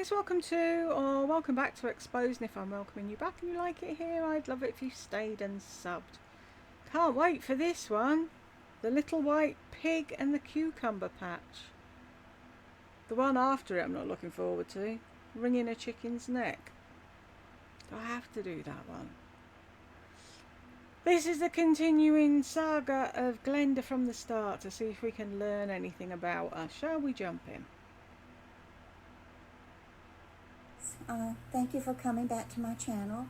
guys, welcome back to Exposed. And if I'm welcoming you back and you like it here, I'd love it if you stayed and subbed. Can't wait for this one. The little white pig and the cucumber patch. The one after it I'm not looking forward to. Wringing a chicken's neck. Do I have to do that one? This is the continuing saga of Glenda from the start to see if we can learn anything about her. Shall we jump in? Thank you for coming back to my channel.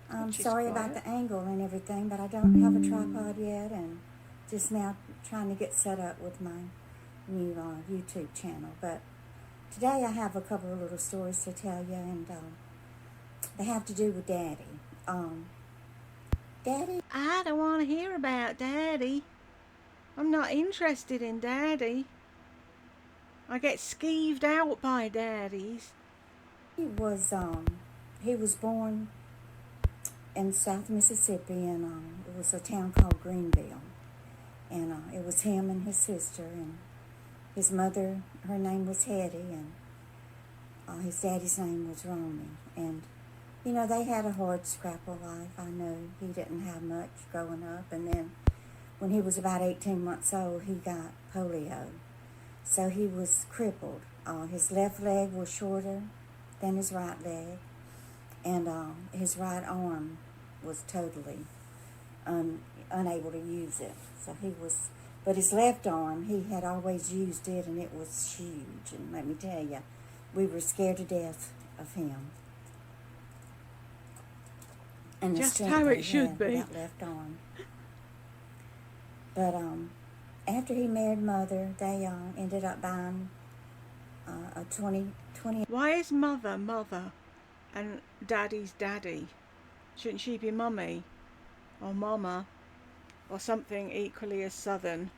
I'm Which is sorry quiet. about the angle and everything, but I don't have a tripod yet, and just now trying to get set up with my new YouTube channel. But today I have a couple of little stories to tell you, and they have to do with Daddy. Daddy? I don't want to hear about Daddy. I'm not interested in Daddy. I get skeeved out by daddies. He was born in South Mississippi, and it was a town called Greenville, and it was him and his sister, and his mother, her name was Hetty, and his daddy's name was Romy, and you know, they had a hard scrap of life. I know he didn't have much growing up, and then when he was about 18 months old, he got polio, so he was crippled. His left leg was shorter than his right leg, and his right arm was totally unable to use it. So but his left arm, he had always used it, and it was huge. And let me tell you, we were scared to death of him. And the Just strength how that it he should had be. with that left arm. But after he married Mother, they ended up buying a 20. Why is mother mother and daddy's daddy? Shouldn't she be mummy or mama or something equally as southern?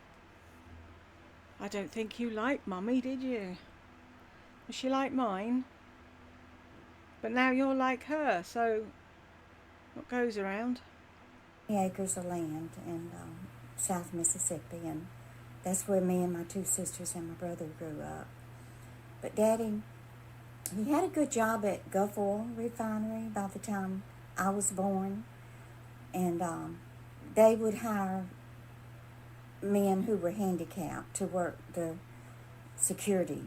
I don't think you liked mummy, did you? Was she like mine? But now you're like her, so what goes around? Acres of land in South Mississippi, and that's where me and my two sisters and my brother grew up. But Daddy, he had a good job at Gulf Oil Refinery by the time I was born, and they would hire men who were handicapped to work the security.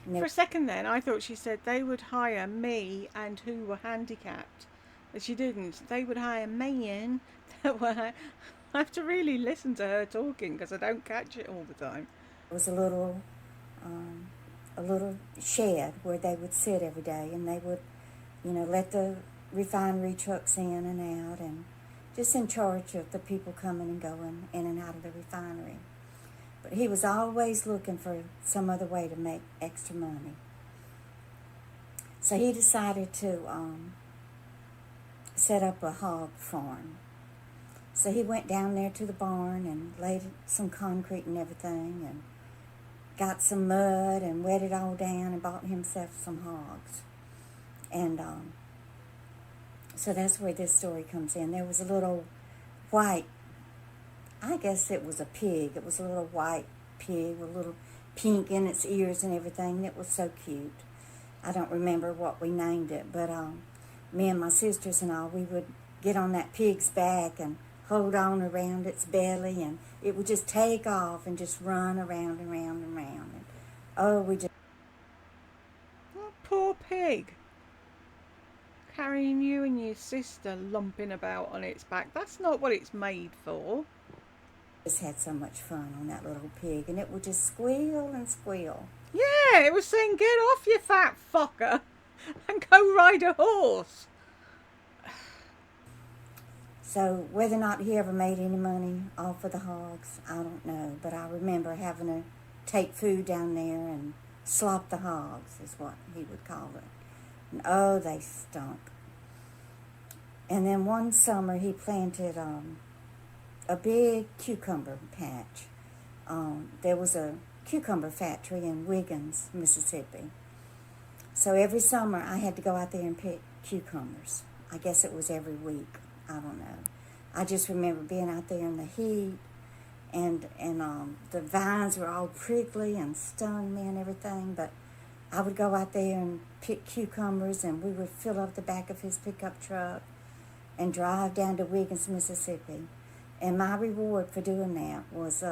For a second then, I thought she said they would hire me and who were handicapped. But she didn't. They would hire men that were... I have to really listen to her talking because I don't catch it all the time. It was a little shed where they would sit every day, and they would, let the refinery trucks in and out, and just in charge of the people coming and going in and out of the refinery. But he was always looking for some other way to make extra money. So he decided to set up a hog farm. So he went down there to the barn and laid some concrete and everything, and got some mud and wet it all down and bought himself some hogs. And so that's where this story comes in. There was a little white, I guess it was a pig. It was a little white pig with a little pink in its ears and everything. And it was so cute. I don't remember what we named it, but me and my sisters and all, we would get on that pig's back and hold on around its belly, and it would just take off and just run around and round and round. And, we just... Oh, poor pig. Carrying you and your sister lumping about on its back. That's not what it's made for. Just had so much fun on that little pig, and it would just squeal and squeal. Yeah, it was saying, get off, you fat fucker, and go ride a horse. So whether or not he ever made any money off of the hogs, I don't know. But I remember having to take food down there and slop the hogs, is what he would call it. And oh, they stunk. And then one summer he planted a big cucumber patch. There was a cucumber factory in Wiggins, Mississippi. So every summer I had to go out there and pick cucumbers. I guess it was every week. I don't know. I just remember being out there in the heat, and the vines were all prickly and stung me and everything, but I would go out there and pick cucumbers, and we would fill up the back of his pickup truck and drive down to Wiggins, Mississippi. And my reward for doing that was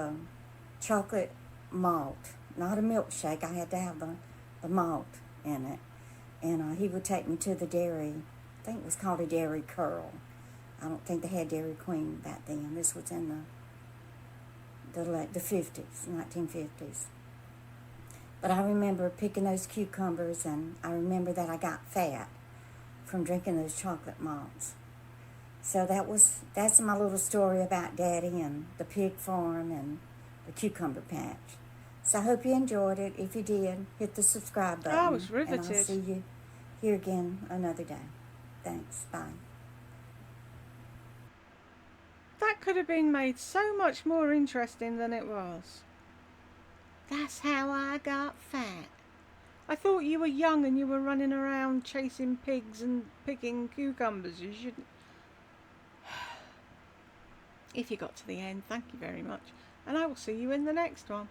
chocolate malt, not a milkshake. I had to have the malt in it. And he would take me to the dairy. I think it was called a Dairy Curl. I don't think they had Dairy Queen back then. This was in the 50s, 1950s. But I remember picking those cucumbers, and I remember that I got fat from drinking those chocolate malts. So that's my little story about Daddy and the pig farm and the cucumber patch. So I hope you enjoyed it. If you did, hit the subscribe button. I was riveted. And I'll see you here again another day. Thanks. Bye. That could have been made so much more interesting than it was. That's how I got fat. I thought you were young and you were running around chasing pigs and picking cucumbers. You shouldn't. If you got to the end, thank you very much. And I will see you in the next one.